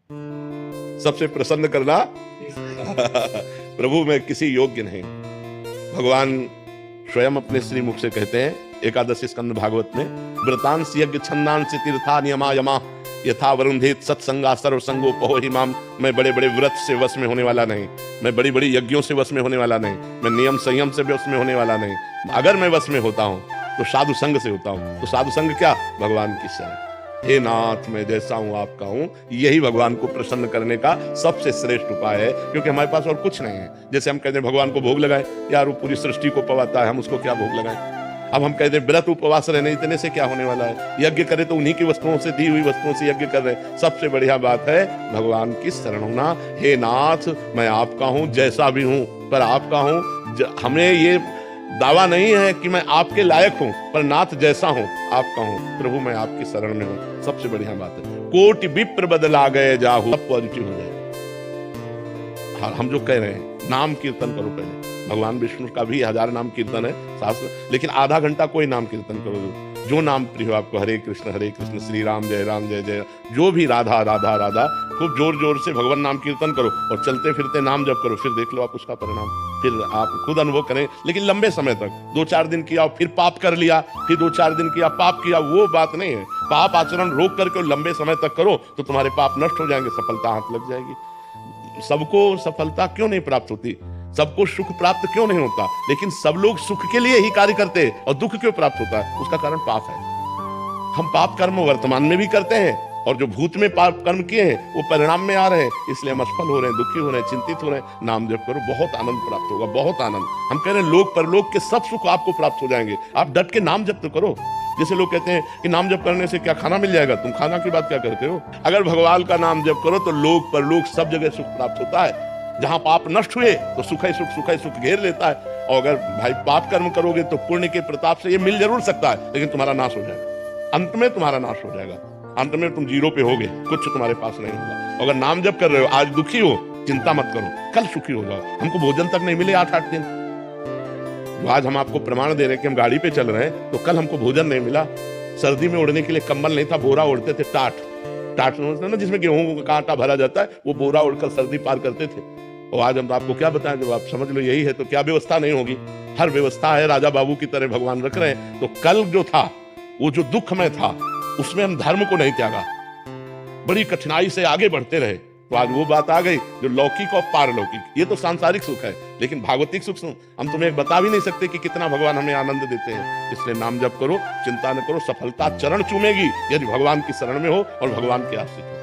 सबसे प्रसन्न करना प्रभु मैं किसी योग्य नहीं। भगवान स्वयं अपने श्री मुख से कहते हैं एकादश स्कंद भागवत में, व्रतांश यज्ञ छंदांश तीर्था नियमा यमा यथा वरुंधेत सत्संगा सर्वसंगो पहो हिमाम। मैं बड़े बड़े व्रत से वश में होने वाला नहीं, मैं बड़ी बड़ी यज्ञों से वश में होने वाला नहीं, मैं नियम संयम से वश में होने वाला नहीं। अगर मैं वश में होता हूं तो साधु संग से होता हूं। तो साधु संग क्या? भगवान की शरण। हे नाथ मैं जैसा हूं आपका हूं। यही भगवान को प्रसन्न करने का सबसे श्रेष्ठ उपाय है, क्योंकि हमारे पास और कुछ नहीं है। जैसे हम कहते हैं भगवान को भोग लगाए, यार वो पूरी सृष्टि को पवाता है, हम उसको क्या भोग लगाएं। अब हम कहते हैं व्रत उपवास रहने इतने से क्या होने वाला है, यज्ञ करे तो उन्हीं की वस्तुओं से, दी हुई वस्तुओं से यज्ञ कर रहे हैं। सबसे बढ़िया बात है भगवान की शरण होना। हे नाथ मैं आपका हूं, जैसा भी हूं पर आपका हूं। हमें ये दावा नहीं है कि मैं आपके लायक हूं, पर नाथ जैसा हूं आपका हूं। प्रभु मैं आपकी शरण में हूं। सबसे बढ़िया बात है कोटि विप्र बदला गए जाहू, सब पॉजिटिव हो जाए। हम जो कह रहे हैं नाम कीर्तन करो पहले। भगवान विष्णु का भी 1000 नाम कीर्तन है शास्त्र, लेकिन आधा घंटा कोई नाम कीर्तन करो जो नाम प्रिय हो आपको। हरे कृष्ण श्री राम जय जय, जो भी राधा राधा राधा, खूब जोर जोर से भगवान नाम कीर्तन करो और चलते फिरते नाम जप करो। फिर देख लो आप उसका परिणाम, फिर आप खुद अनुभव करें। लेकिन लंबे समय तक 2-4 दिन किया फिर पाप कर लिया, फिर 2-4 दिन किया पाप किया, वो बात नहीं है। पाप आचरण रोक करके लंबे समय तक करो तो तुम्हारे पाप नष्ट हो जाएंगे, सफलता हाथ लग जाएगी। सबको सफलता क्यों नहीं प्राप्त होती, सबको सुख प्राप्त क्यों नहीं होता, लेकिन सब लोग सुख के लिए ही कार्य करते हैं और दुख क्यों प्राप्त होता है? उसका कारण पाप है। हम पाप कर्म वर्तमान में भी करते हैं और जो भूत में पाप कर्म किए हैं वो परिणाम में आ रहे हैं, इसलिए हम असफल हो रहे हैं, दुखी हो रहे हैं, चिंतित हो रहे हैं। नाम जप करो, बहुत आनंद प्राप्त होगा, बहुत आनंद। हम कह रहे हैं लोक परलोक के सब सुख आपको प्राप्त हो जाएंगे। आप डट के नाम जप तो करो। जैसे लोग कहते हैं कि नाम जप करने से क्या खाना मिल जाएगा, तुम खाना की बात क्या करते हो? अगर भगवान का नाम जप करो तो लोक परलोक सब जगह सुख प्राप्त होता है। जहां पाप नष्ट हुए तो सुख ही सुख घेर लेता है। और अगर भाई पाप कर्म करोगे तो पुण्य के प्रताप से ये मिल जरूर सकता है, लेकिन तुम्हारा नाश हो जाएगा। अंत में तुम्हारा नाश हो जाएगा, अंत में तुम जीरो पे होगे, कुछ तुम्हारे पास नहीं होगा। अगर नाम जप कर रहे हो, आज दुखी हो, चिंता मत करो, कल सुखी हो जाओ। हमको भोजन तक नहीं मिले 8-8 दिन, तो आज हम आपको प्रमाण दे रहे हैं कि हम गाड़ी पे चल रहे हैं, तो कल हमको भोजन नहीं मिला। सर्दी में ओढ़ने के लिए कंबल नहीं था, बोरा ओढ़ते थे, टाट ना जिसमें गेहूं का आटा भरा जाता है, वो बोरा ओढ़कर सर्दी पार करते थे। और आज हम आपको क्या बताएं, जब आप समझ लो यही है तो क्या व्यवस्था नहीं होगी। हर व्यवस्था है, राजा बाबू की तरह भगवान रख रहे हैं। तो कल जो था वो जो दुख में था उसमें हम धर्म को नहीं त्यागा, बड़ी कठिनाई से आगे बढ़ते रहे। तो आज वो बात आ गई जो लौकिक और पारलौकिक, ये तो सांसारिक सुख है, लेकिन भागवतिक सुख हम तुम्हें बता भी नहीं सकते कि कितना भगवान हमें आनंद देते हैं। इसलिए नाम जप करो, चिंता न करो, सफलता चरण चूमेगी यदि भगवान की शरण में हो और भगवान के आश्रित हो।